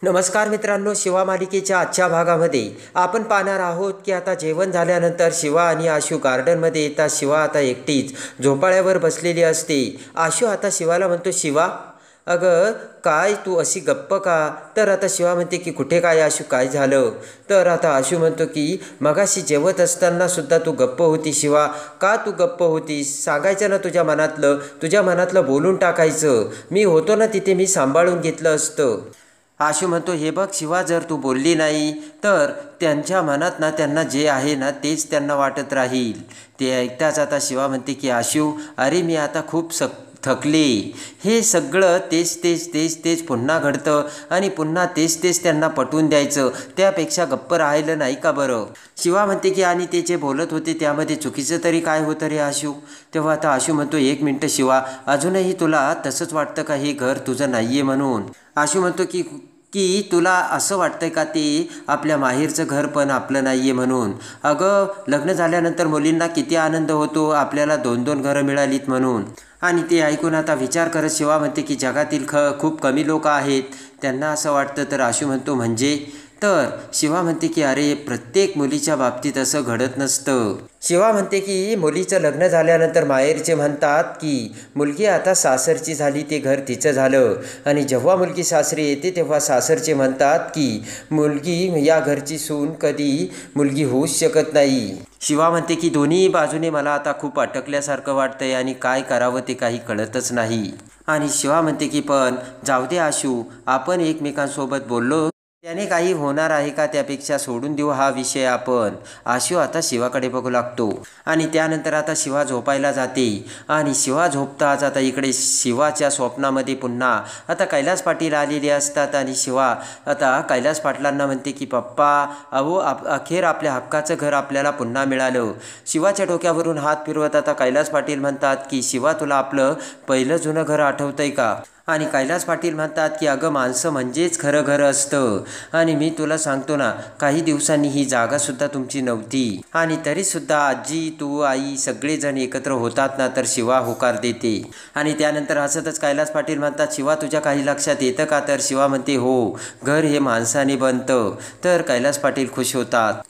नमस्कार मित्रांनो, शिवा मालिकेच्या आजच्या भागामध्ये आपण पाहणार आहोत की आता जेवण झाल्यानंतर शिवा आणि आशू गार्डनमध्ये येतात. शिवा आता एकटीच झोपाळ्यावर बसलेली असते. आशू आता शिवाला म्हणतो, शिवा अगं काय तू अशी गप्प का? तर आता शिवा म्हणते की कुठे काय आशू, काय झालं? तर आता आशू म्हणतो की मगाशी जेवत असताना सुद्धा तू गप्प होती शिवा. का तू गप्प होतीस? सांगायचं ना तुझ्या मनातलं बोलून टाकायचं. मी होतो ना तिथे, मी सांभाळून घेतलं असतं. आशू म्हणतो, हे बघ शिवा, जर तू बोलली नाही तर त्यांच्या मनात ना त्यांना जे आहे ना तेच त्यांना वाटत राहील. ते ऐकताच आता शिवा म्हणते की आशू, अरे मी आता खूप थकले. हे सगळं तेच तेच तेच तेच पुन्हा घडतं आणि पुन्हा तेच तेच त्यांना पटवून द्यायचं. त्यापेक्षा गप्प राहिलं नाही का बरं? शिवा म्हणते की आणि ते जे बोलत होते त्यामध्ये चुकीचं तरी काय होतं रे आशू? तेव्हा आता आशू म्हणतो, एक मिनटं शिवा, अजूनही तुला तसंच वाटतं का हे घर तुझं नाही आहे म्हणून? आशू म्हणतो की की तुला असं वाटतंय का ते आपल्या माहेरचं घर पण आपलं नाही आहे म्हणून? अगं लग्न झाल्यानंतर मुलींना किती आनंद होतो, आपल्याला 2-2 घरं मिळालीत म्हणून. आणि ते ऐकून आता विचार करत शिवा म्हणते की जगातील खूप कमी लोक आहेत त्यांना असं वाटतं. तर आशू म्हणतो म्हणजे? तर शिवा म्हणते की अरे प्रत्येक मुलीच्या बाबतीत असं घडत नसतं. शिवा म्हणते की मुलीचं लग्न झाल्यानंतर माहेरचे म्हणतात की मुलगी आता सासरची झाली, ते घर तिचं झालं. आणि जेव्हा मुलगी सासरी येते तेव्हा सासरचे म्हणतात की मुलगी या घरची सून कधी मुलगी होऊच शकत नाही. शिवा म्हणते की दोन्ही बाजूने मला आता खूप अटकल्यासारखं वाटतंय आणि काय करावं ते काही कळतच नाही. आणि शिवा म्हणते की पण जाऊ दे आशू, आपण एकमेकांसोबत बोललो त्याने काही होणार आहे का? त्यापेक्षा सोडून देऊ हा विषय आपण. आशू आता शिवाकडे बघू लागतो आणि त्यानंतर आता शिवा झोपायला जाते. आणि शिवा झोपताच आता इकडे शिवाच्या स्वप्नामध्ये पुन्हा आता कैलास पाटील आलेले असतात. आणि शिवा आता कैलास पाटलांना म्हणते की पप्पा, अहो अखेर आपल्या हक्काचं घर आपल्याला पुन्हा मिळालं. शिवाच्या डोक्यावरून हात फिरवत आता कैलास पाटील म्हणतात की शिवा, तुला आपलं पहिलं जुनं घर आठवतंय का? आणि कैलास पाटील म्हणतात की अगं माणसं म्हणजेच खरं घर असतं. आणि मी तुला सांगतो ना, काही दिवसांनी ही जागासुद्धा तुमची नव्हती आणि तरीसुद्धा आजी, तू, आई सगळेजण एकत्र होतात ना तर शिवा होकार देते. आणि त्यानंतर हसतच कैलास पाटील म्हणतात, शिवा तुझ्या काही लक्षात येतं का? तर शिवा म्हणते, हो, घर हे माणसाने बनतं. तर कैलास पाटील खुश होतात.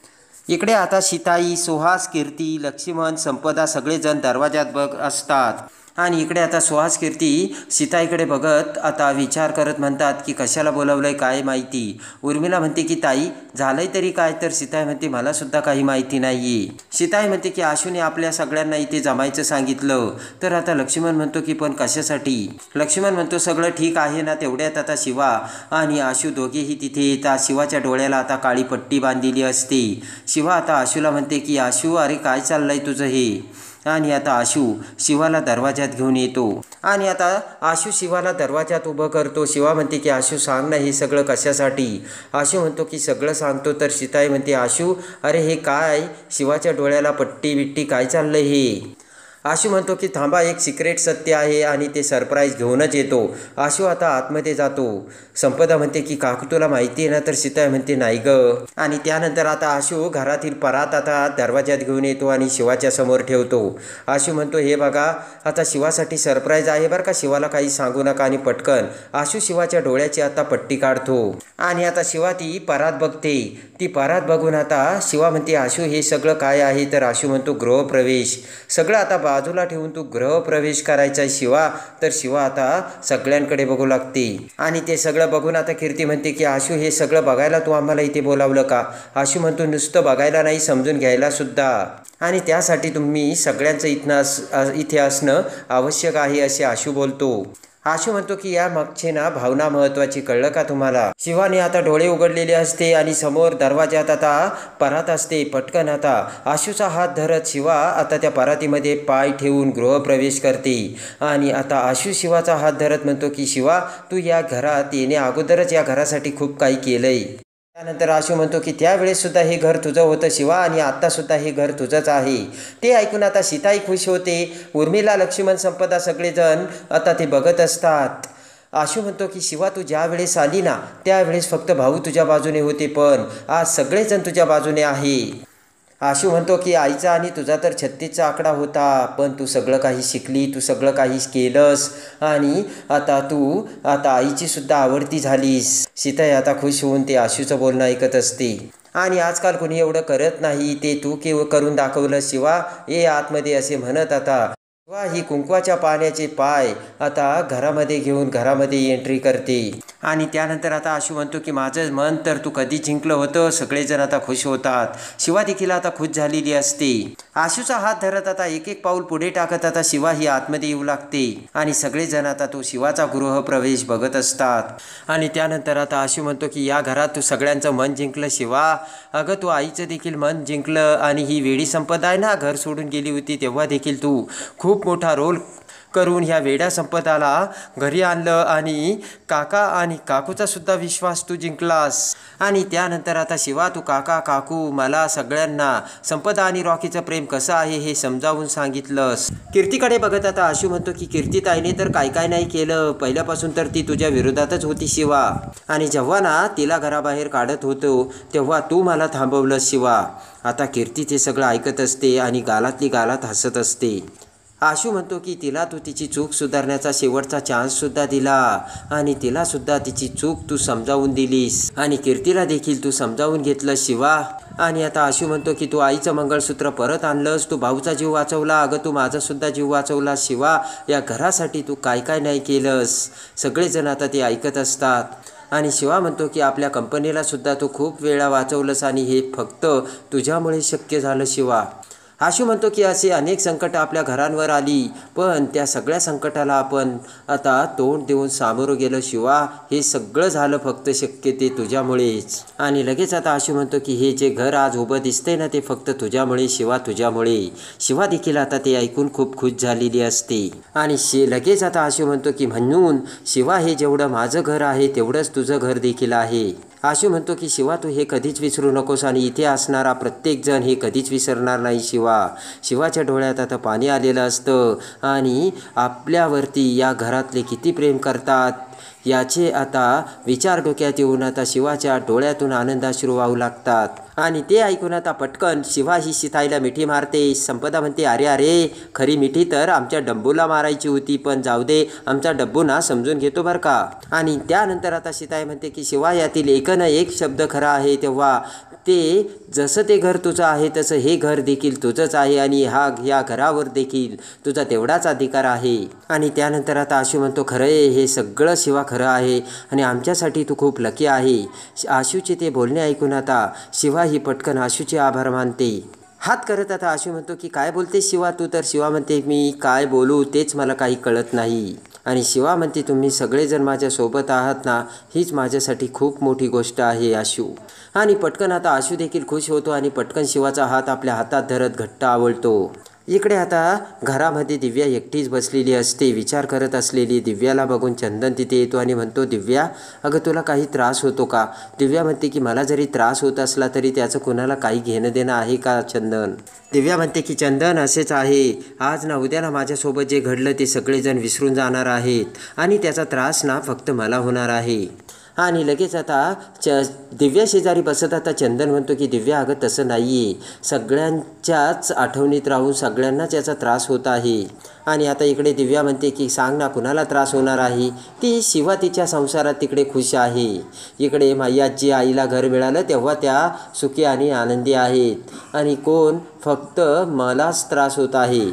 इकडे आता सीताई, सुहास, कीर्ती, लक्ष्मण, संपदा सगळेजण दरवाजात बघ असतात. आणि इकडे आता सुहास, कीर्ती सीताईकडे बघत आता विचार करत म्हणतात की कशाला बोलावलंय काय माहिती. उर्मिला म्हणते की ताई झालंय तरी काय? तर सीताई म्हणते मला सुद्धा काही माहिती नाहीये. सीताई म्हणते की आशूने आपल्या सगळ्यांना इथे जमायचं सांगितलं. तर आता लक्ष्मण म्हणतो की पण कशासाठी? लक्ष्मण म्हणतो सगळं ठीक आहे ना. तेवढ्यात आता शिवा आणि आशू दोघेही तिथे येतात. शिवाच्या डोळ्याला आता काळी पट्टी बांधलेली असते. शिवा आता आशूला म्हणते की आशू, अरे काय चाललंय तुझं हे? आणि आता आशू शिवाला दरवाजात घेऊन येतो. आणि आता आशू शिवाला दरवाजात उभं करतो. शिवा म्हणते की आशू सांग ना, हे सगळं कशासाठी? आशू म्हणतो की सगळं सांगतो. तर सीताई म्हणते, आशू अरे हे काय? शिवाच्या डोळ्याला पट्टी बिट्टी काय चाललंय हे? आशू म्हणतो की थांबा, एक सिक्रेट सत्य आहे आणि ते सरप्राईज घेऊनच येतो. आशू आता आतमध्ये जातो. संपदा म्हणते की काकू तुला माहिती आहे ना? तर सीताई म्हणते नाही ग. आणि त्यानंतर आता आशू घरातील परात आता दरवाजात घेऊन येतो आणि शिवाच्या समोर ठेवतो. आशू म्हणतो, हे बघा आता शिवासाठी सरप्राईज आहे बरं का, शिवाला काही सांगू नका. आणि पटकन आशू शिवाच्या डोळ्याची आता पट्टी काढतो. आणि आता शिवा ती परात बघते. ती परात बघून आता शिवा म्हणते, आशू हे सगळं काय आहे? तर आशू म्हणतो गृहप्रवेश. सगळं आता बाजूला ठेवून तू गृहप्रवेश करायचा आहे शिवा. तर शिवा आता सगळ्यांकडे बघू लागते. आणि ते सगळं बघून आता कीर्ती म्हणते की आशू हे सगळं बघायला तू आम्हाला इथे बोलावलं का? आशू म्हणतो नुसतं बघायला नाही, समजून घ्यायला सुद्धा. आणि त्यासाठी तुम्ही सगळ्यांचं इथे असणं आवश्यक आहे असे आशू बोलतो. आशू म्हणतो की या मागचे ना भावना महत्त्वाची, कळलं का तुम्हाला? शिवाने आता डोळे उघडलेले असते आणि समोर दरवाजात आता परात असते. पटकन आता आशूचा हात धरत शिवा आता त्या परातीमध्ये पाय ठेवून गृहप्रवेश करते. आणि आता आशू शिवाचा हात धरत म्हणतो की शिवा, तू या घरात येण्या अगोदरच या घरासाठी खूप काही केलंय. त्यानंतर आशू म्हणतो की त्यावेळेससुद्धा हे घर तुझं होतं शिवा आणि आत्तासुद्धा हे घर तुझंच आहे. ते ऐकून आता सीताई खुश होते. उर्मिला, लक्ष्मण, संपदा सगळेजण आता ते बघत असतात. आशू म्हणतो की शिवा, तू ज्या वेळेस आली ना त्यावेळेस फक्त भाऊ तुझ्या बाजूने होते, पण आज सगळेजण तुझ्या बाजूने आहे. आशू म्हणतो की आईचा आणि तुझा तर 36चा आकडा होता, पण तू सगळं काही शिकली, तू सगळं काही केलंस आणि आता आईची सुद्धा आवडती झालीस. सीताई आता खुश होऊन ते आशूचं बोलणं ऐकत असते. आणि आजकाल कोणी एवढं करत नाही, ते तू करून दाखवलं शिवा, ये आतमध्ये असे म्हणत आता शिवा ही कुंकवाच्या पाण्याचे पाय आता घरामध्ये घेऊन घरामध्ये एंट्री करते. आणि त्यानंतर आता आशू म्हणतो की माझं मन तर तू कधी जिंकलं होतं. सगळेजण आता खुश होतात. शिवा देखील आता खुश झालेली असते. आशूचा हात धरत आता एक एक पाऊल पुढे टाकत आता शिवा ही आतमध्ये येऊ लागते. आणि सगळेजण आता तो शिवाचा गृहप्रवेश बघत असतात. आणि त्यानंतर आता आशू म्हणतो की या घरात तू सगळ्यांचं मन जिंकलं शिवा. अगं तू आईचं देखील मन जिंकलं. आणि ही वेडी संपदा आहे ना, घर सोडून गेली होती तेव्हा देखील तू खूप मोठा रोल करून ह्या वेड्या संपदाला घरी आणलं आणि काका आणि काकूचा सुद्धा विश्वास तू जिंकलास. आणि त्यानंतर आता शिवा तू काका काकू मला सगळ्यांना संपदा आणि रॉकीचं प्रेम कसं आहे हे समजावून सांगितलंस. कीर्तीकडे बघत आता आशू म्हणतो की कीर्तीताईने तर काय काय नाही केलं. पहिल्यापासून तर ती तुझ्या विरोधातच होती शिवा. आणि जेव्हा ना तिला घराबाहेर काढत होतो तेव्हा तू मला थांबवलं शिवा. आता कीर्ती ते सगळं ऐकत असते आणि गालातली गालात हसत असते. आशू म्हणतो की तिला तू तिची चूक सुधारण्याचा शेवटचा चान्ससुद्धा दिला आणि तिलासुद्धा तिची चूक तू समजावून दिलीस आणि कीर्तीला देखील तू समजावून घेतलं शिवा. आणि आता आशू म्हणतो की तू आईचं मंगळसूत्र परत आणलंस, तू भाऊचा जीव वाचवला. अगं तू माझासुद्धा जीव वाचवला शिवा. या घरासाठी तू काय काय नाही केलंस. सगळेजण आता ते ऐकत असतात. आणि शिवा म्हणतो की आपल्या कंपनीलासुद्धा तू खूप वेळा वाचवलंस आणि हे फक्त तुझ्यामुळे शक्य झालं शिवा. आशू म्हणतो की असे अनेक संकट आपल्या घरांवर आली, पण त्या सगळ्या संकटाला आपण आता तोंड देऊन सामोरं गेलो शिवा. हे सगळं झालं फक्त शक्य ते तुझ्यामुळेच. आणि लगेच आता आशू म्हणतो की हे जे घर आज उभं दिसतंय ना ते फक्त तुझ्यामुळे शिवा, तुझ्यामुळे. शिवा देखील आता ते ऐकून खूप खुश झालेली असते. आणि लगेच आता आशू म्हणतो की म्हणून शिवा हे जेवढं माझं घर आहे तेवढंच तुझं घर देखील आहे. आशू म्हणतो की शिवा तू हे कधीच विसरू नकोस आणि इथे असणारा प्रत्येकजण हे कधीच विसरणार नाही शिवा. शिवाच्या डोळ्यात आता पाणी आलेलं असतं आणि आपल्यावरती या घरातले किती प्रेम करतात याचे आता विचार डोक्यात येऊन आता शिवाच्या डोळ्यातून आनंदाश्रू वाहू लागतात. आणि ते ऐकून आता पटकन शिवा ही सीताईला मिठी मारते. संपदा म्हणते अरे अरे खरी मिठी तर आमच्या डब्बूला मारायची होती, पण जाऊ दे आमचा डब्बू ना समजून घेतो बरं का. आणि त्यानंतर आता सीताई म्हणते की शिवा यातील एक न एक शब्द खरा आहे. तेव्हा ते जसं ते घर तुझं आहे तसं हे घर देखील तुझंच आहे आणि ह्या घरावर देखील तुझा तेवढाच अधिकार आहे. आणि त्यानंतर आता आशू म्हणतो खरं आहे हे सगळं शिवा खरं आहे आणि आमच्यासाठी तू खूप लकी आहे. आशूचे ते बोलणे ऐकून आता शिवा ही पटकन आशूचे आभार मानते. हात करत आता आशू म्हणतो की काय बोलते शिवा तू. तर शिवा म्हणते मी काय बोलू तेच मला काही कळत नाही. आणि शिवा म्हणते तुम्ही सगळेजण माझ्यासोबत आहात ना, हीच माझ्यासाठी खूप मोठी गोष्ट आहे आशू. आणि पटकन आता आशू देखील खुश होतो आणि पटकन शिवाचा हात आपल्या हातात धरत घट्ट आवळतो. इकडे आता घरामध्ये दिव्या एकटीच बसलेली असते. विचार करत असलेली दिव्याला बघून चंदन तिथे येतो आणि म्हणतो दिव्या अगं तुला काही त्रास होतो का. दिव्या म्हणते की मला जरी त्रास होत असला तरी त्याचं कुणाला काही घेणं देणं आहे का चंदन. दिव्या म्हणते की चंदन असेच आहे, आज ना उद्या ना माझ्यासोबत जे घडलं ते सगळेजण विसरून जाणार आहेत आणि त्याचा त्रास ना फक्त मला होणार आहे. आणि लगेच आता दिव्या शेजारी बसत आता चंदन म्हणतो की दिव्या अगं तसं नाही आहे, सगळ्यांच्याच आठवणीत राहून सगळ्यांनाच याचा त्रास होत आहे. आणि आता इकडे दिव्या म्हणते की सांग ना कुणाला त्रास होणार आहे. ती शिवा तिच्या संसारात तिकडे खुश आहे. इकडे माई आईला घर मिळालं तेव्हा त्या सुखी आणि आनंदी आहेत आणि कोण फक्त मलाच त्रास होत आहे.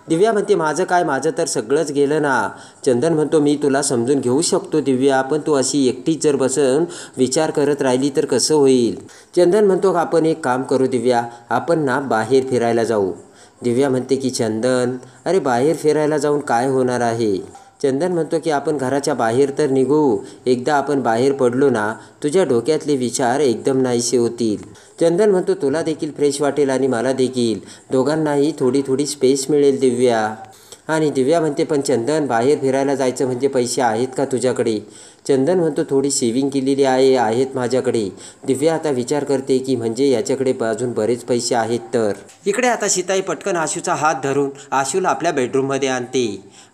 दिव्या म्हणते माझं काय, माझं तर सगळंच गेलं ना. चंदन म्हणतो मी तुला समजून घेऊ शकतो दिव्या, पण तू अशी एकटीच जर बसून विचार करत राहिली तर कसं होईल. चंदन म्हणतो आपण एक काम करू दिव्या, आपण ना बाहेर फिरायला जाऊ. दिव्या म्हणते की चंदन अरे बाहेर फिरायला जाऊन काय होणार आहे. चंदन म्हणतो की आपण घराच्या बाहेर तर निघू. एकदा आपण बाहेर पडलो ना तुझ्या डोक्यातले विचार एकदम नाहीसे होतील. चंदन म्हणतो तुला देखील फ्रेश वाटेल आणि मला देखील, दोघांनाही थोडी थोडी स्पेस मिळेल दिव्या. आणि दिव्या म्हणते पण चंदन बाहेर फिरायला जायचं म्हणजे पैसे आहेत का तुझ्याकडे. चंदन म्हणतो थोडी सेविंग केलेली आहेत माझ्याकडे. दिव्या आता विचार करते की म्हणजे याच्याकडे अजून बरेच पैसे आहेत तर. इकडे आता सीताई पटकन आशूचा हात धरून आशूला आपल्या बेडरूममध्ये आणते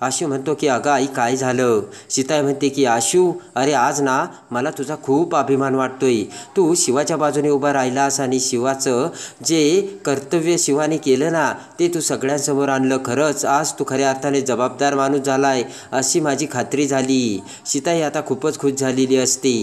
आशू म्हणतो की अगं आई काय झालं? सीताई म्हणते की आशू अरे आज ना मला तुझा खूप अभिमान वाटतोय. तू शिवाच्या बाजूने उभा राहिलास आणि शिवाचं जे कर्तव्य शिवाने केलं ना ते तू सगळ्यांसमोर आणलं. खरंच आज तू खऱ्या अर्थाने जबाबदार माणूस झालाय अशी माझी खात्री झाली. सीताई आता खूपच खुश झालेली असते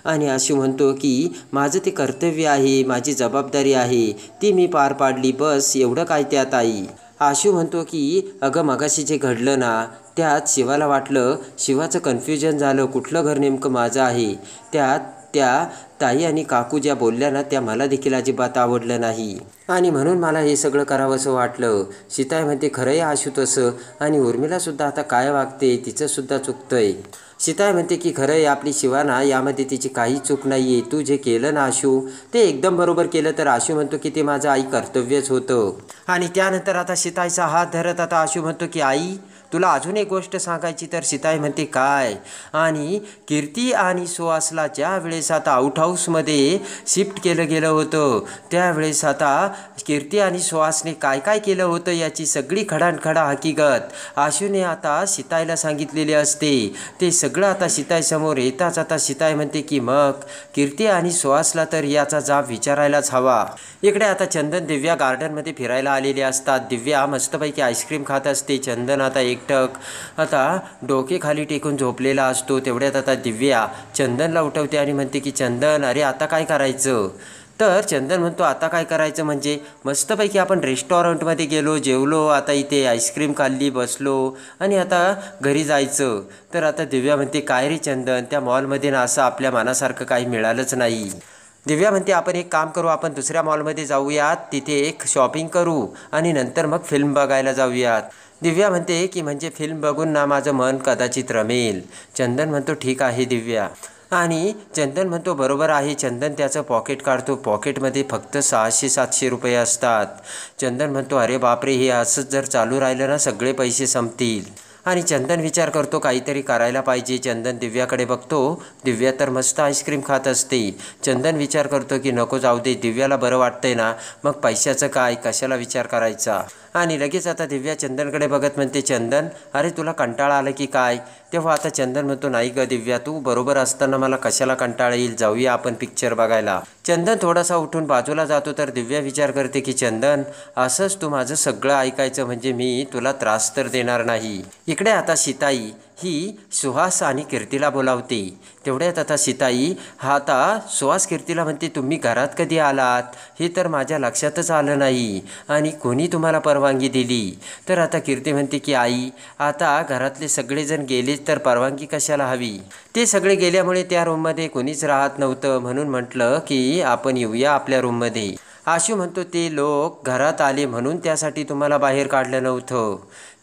आणि आशू म्हणतो की माझं ते कर्तव्य आहे, माझी जबाबदारी आहे, ती मी पार पाडली, बस एवढं काय त्यात आई. आशू म्हणतो की अगं मगाशी जे घडलं ना त्यात शिवाला वाटलं, शिवाचं कन्फ्युजन झालं कुठलं घर नेमकं माझं आहे. त्यात त्या ताई आणि काकू ज्या बोलल्या ना त्या मला देखील अजिबात आवडलं नाही आणि म्हणून मला हे सगळं करावंसं वाटलं. सीताई म्हणते खरं आहे आशू तसं, आणि उर्मिलासुद्धा आता काय वागते तिचंसुद्धा चुकतंय. सीताई म्हणते की खरं आहे आपली शिवाना यामध्ये तिची काही चूक नाही आहे. तू जे केलं ना आशू ते एकदम बरोबर केलं. तर आशू म्हणतो की ते माझं आई कर्तव्यच होतं. आणि त्यानंतर आता सीताईचा हात धरत आता आशू म्हणतो की आई तुला अजून एक गोष्ट सांगायची. तर सीताई म्हणते काय? आणि कीर्ती आणि सुहासला ज्या वेळेस आता आउट हाऊसमध्ये शिफ्ट केलं गेलं होतं त्यावेळेस आता कीर्ती आणि सुहासने काय काय केलं होतं याची सगळी खडानखडा हकीकत आशूने आता सीताईला सांगितलेली असते. ते सगळं आता सीताईसमोर येताच आता सीताई म्हणते की मग कीर्ती आणि सुहासला तर याचा जाब विचारायलाच हवा. इकडे आता चंदन दिव्या गार्डनमध्ये फिरायला आलेले असतात. दिव्या मस्तपैकी आईस्क्रीम खात असते. चंदन आता एकटक आता डोके खाली टेकून झोपलेला असतो. तेवढ्यात आता दिव्या चंदनला उठवते आणि म्हणते की चंदन अरे आता काय करायचं? तर चंदन म्हणतो आता काय करायचं म्हणजे मस्तपैकी आपण रेस्टॉरंटमध्ये गेलो, जेवलो, आता इथे आईस्क्रीम खाल्ली, बसलो आणि आता घरी जायचं. तर आता दिव्या म्हणते काय रे चंदन, त्या मॉलमध्ये ना असं आपल्या मनासारखं काही मिळालंच नाही. दिव्या म्हणते आपण एक काम करू, आपण दुसऱ्या मॉलमध्ये जाऊयात, तिथे एक शॉपिंग करू आणि नंतर मग फिल्म बघायला जाऊयात. दिव्या म्हणते की म्हणजे फिल्म बघून ना माझं मन कदाचित रमेल. चंदन म्हणतो ठीक आहे दिव्या. आणि चंदन म्हणतो बरोबर आहे. चंदन त्याचं पॉकेट काढतो. पॉकेटमध्ये फक्त 600-700 रुपये असतात. चंदन म्हणतो अरे बापरे, हे असंच जर चालू राहिलं ना सगळे पैसे संपतील. आणि चंदन विचार करतो काहीतरी करायला पाहिजे. चंदन दिव्याकडे बघतो. दिव्या तर मस्त आईस्क्रीम खात असते. चंदन विचार करतो की नको जाऊ दे, दिव्याला बरं वाटतंय ना, मग पैशाचं काय, कशाला विचार करायचा. आणि लगेच आता दिव्या चंदनकडे बघत म्हणते चंदन अरे तुला कंटाळा आलं की काय? तेव्हा आता चंदन म्हणतो नाही ग दिव्या, तू बरोबर असताना मला कशाला कंटाळा येईल, जाऊया आपण पिक्चर बघायला. चंदन थोडासा उठून बाजूला जातो. तर दिव्या विचार करते की चंदन असंच तू माझं सगळं ऐकायचं म्हणजे मी तुला त्रास तर देणार नाही. इकडे आता सीताई ही सुहास आणि कीर्तीला बोलावते. तेवढ्यात आता सीताई आता सुहास कीर्तीला म्हणते तुम्ही घरात कधी आलात, हे तर माझ्या लक्षातच आलं नाही आणि कोणी तुम्हाला परवानगी दिली? तर आता कीर्ती म्हणते की आई आता घरातले सगळेजण गेलेच तर परवानगी कशाला हवी? ते सगळे गेल्यामुळे त्या रूममध्ये कोणीच राहत नव्हतं, म्हणून म्हटलं की आपण येऊया आपल्या रूममध्ये. आशू म्हणतो ते लोक घरात आले म्हणून त्यासाठी तुम्हाला बाहेर काढलं नव्हतं.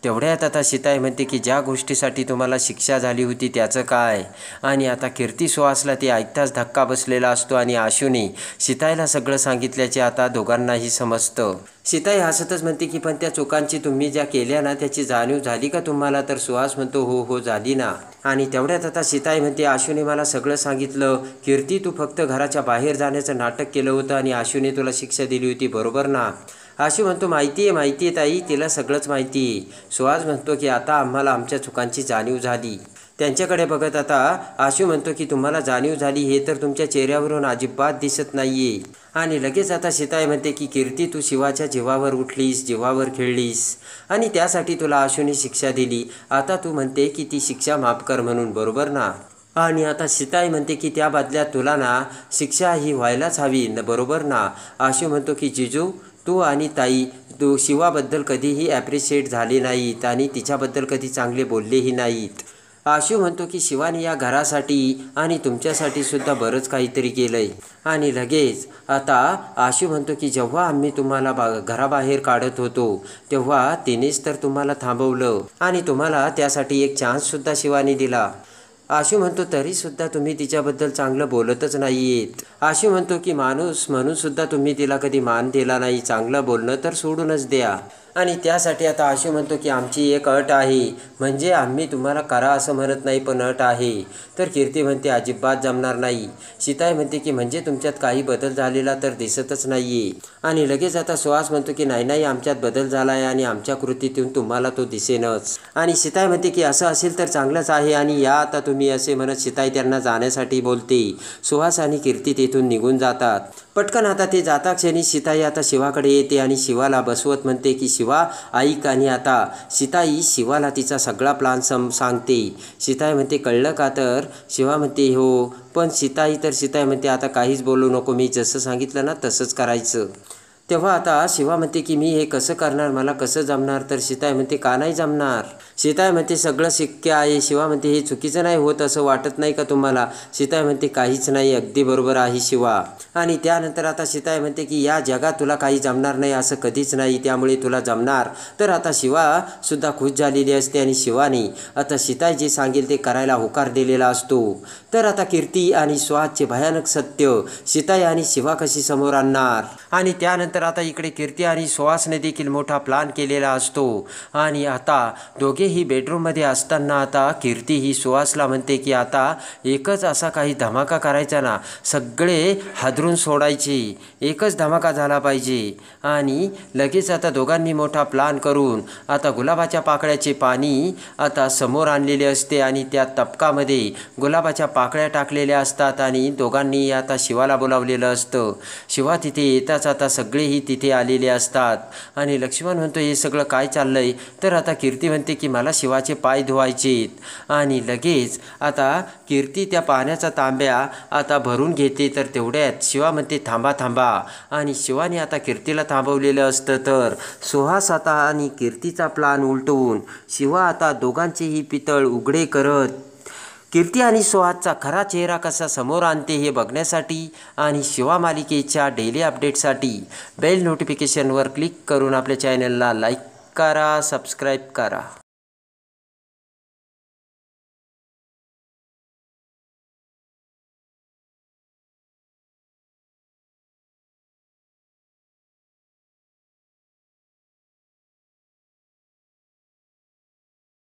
तेवढ्यात आता सीताई म्हणते की ज्या गोष्टीसाठी तुम्हाला शिक्षा झाली होती त्याचं काय? आणि आता कीर्ती सुहासला ते ऐकताच धक्का बसलेला असतो आणि आशूने सीताईला सगळं सांगितल्याचे आता दोघांनाही समजतं. सीताई हसतच म्हणते की पण त्या चुकांची तुम्ही ज्या केल्या ना त्याची जाणीव झाली का तुम्हाला? तर सुहास म्हणतो हो हो झाली ना. आणि तेवढ्यात आता सीताई म्हणते आशूने मला सगळं सांगितलं. कीर्ती तू फक्त घराच्या बाहेर जाण्याचं नाटक केलं होतं आणि आशूने तुला शिक्षा दिली होती बरोबर ना? आशू म्हणतो माहिती आहे ताई, तिला सगळंच माहिती आहे. सुहास म्हणतो की आता आम्हाला आमच्या चुकांची जाणीव झाली. त्यांच्याकडे बघत आता आशू म्हणतो की तुम्हाला जाणीव झाली हे तर तुमच्या चेहऱ्यावरून अजिबात दिसत नाहीये. आणि लगेच आता सीताई म्हणते की कीर्ती तू शिवाच्या जीवावर उठलीस, जीवावर खेळलीस आणि त्यासाठी तुला आशूने शिक्षा दिली. आता तू म्हणते की ती शिक्षा माफ कर म्हणून बरोबर ना? आणि आता सीताई म्हणते की त्या बदल्यात तुला ना शिक्षा ही व्हायलाच हवी बरोबर ना? आशू म्हणतो की जिजू तू आणि ताई तू शिवाबद्दल कधीही ॲप्रिशिएट झाले नाहीत आणि तिच्याबद्दल कधी चांगले बोललेही नाहीत. आशू म्हणतो की शिवाने या घरासाठी आणि तुमच्यासाठी सुद्धा बरंच काहीतरी केलं आहे. आणि लगेच आता आशू म्हणतो की जेव्हा आम्ही तुम्हाला घराबाहेर काढत होतो तेव्हा तिनेच तर तुम्हाला थांबवलं आणि तुम्हाला त्यासाठी एक चान्ससुद्धा शिवाने दिला. आशू म्हणतो तरीसुद्धा तुम्ही तिच्याबद्दल चांगलं बोलतच नाही आहेत. आशू म्हणतो की माणूस म्हणूनसुद्धा तुम्ही तिला कधी मान दिला नाही, चांगलं बोलणं तर सोडूनच द्या. आणि त्यासाठी आता आशू म्हणतो की आमची एक अट आहे, म्हणजे आम्ही तुम्हाला करा असं म्हणत नाही, पण अट आहे. तर कीर्ती म्हणते अजिबात जमणार नाही. सीताई म्हणते की म्हणजे तुमच्यात काही बदल झालेला तर दिसतच नाही आहे. आणि लगेच आता सुहास म्हणतो की नाही नाही, आमच्यात बदल झाला आहे आणि आमच्या कृतीतून तुम्हाला तो दिसेनच. आणि सीताई म्हणते की असं असेल तर चांगलंच आहे आणि या आता तुम्ही असे म्हणत सीताई त्यांना जाण्यासाठी बोलते. सुहास आणि कीर्ती तेथून निघून जातात. पटकन आता ते जाता क्षणी सीताई आता शिवाकडे येते आणि शिवाला बसवत म्हणते की शिवा ऐक. आणि आता सीताई शिवाला तिचा सगळा प्लान सांगते. सीताई म्हणते कळलं का? तर शिवा म्हणते हो. पण सीताई म्हणते आता काहीच बोलू नको, मी जसं सांगितलं ना तसंच करायचं. तेव्हा आता शिवा म्हणते की मी हे कसं करणार, मला कसं जमणार? तर सीताई म्हणते का नाही जमणार? सीताई म्हणते सगळं शक्य आहे. शिवा म्हणते हे चुकीचं नाही होत असं वाटत नाही का तुम्हाला? सीताई म्हणते काहीच नाही, अगदी बरोबर आहे शिवा. आणि त्यानंतर आता सीताई म्हणते की या जगात तुला काही जमणार नाही असं कधीच नाही, त्यामुळे तुला जमणार. तर आता शिवासुद्धा खुश झालेली असते आणि शिवाने आता सीताई जे सांगेल ते करायला होकार दिलेला असतो. तर आता कीर्ती आणि सुहासचे भयानक सत्य सीताई आणि शिवा कशी समोर आणणार? आणि त्यानंतर आता इकडे कीर्ती आणि सुहासने देखील मोठा प्लान केलेला असतो. आणि आता दोघेही बेडरूममध्ये असताना आता कीर्ती ही सुहासला म्हणते की आता एकच असा काही धमाका करायचा ना, सगळे हादरून सोडायचे, एकच धमाका झाला पाहिजे. आणि लगेच आता दोघांनी मोठा प्लान करून आता गुलाबाच्या पाकळ्याचे पाणी आता समोर आणलेले असते आणि त्या तपकामध्ये गुलाबाच्या पाकळ्या टाकलेल्या असतात आणि दोघांनी आता शिवाला बोलावलेलं असतं. शिवा तिथे येताच आता सगळेही तिथे आलेले असतात. आणि लक्ष्मण म्हणतो हे सगळं काय चाललंय? तर आता कीर्ती म्हणते की मला शिवाचे पाय धुवायचेत. आणि लगेच आता कीर्ती त्या पाण्याचा तांब्या आता भरून घेते. तर तेवढ्यात शिवा म्हणते थांबा थांबा. आणि शिवाने आता कीर्तीला थांबवलेलं असतं. तर सुहास आता आणि कीर्तीचा प्लान उलटवून शिवा आता दोघांचेही पितळ उघडे करत कीर्ती आणि सुहासचा खरा चेहरा कसा समोर आणते हे बघण्यासाठी आणि शिवा मालिकेच्या डेली अपडेटसाठी बेल नोटिफिकेशनवर क्लिक करून आपल्या चॅनलला लाईक करा, सबस्क्राईब करा.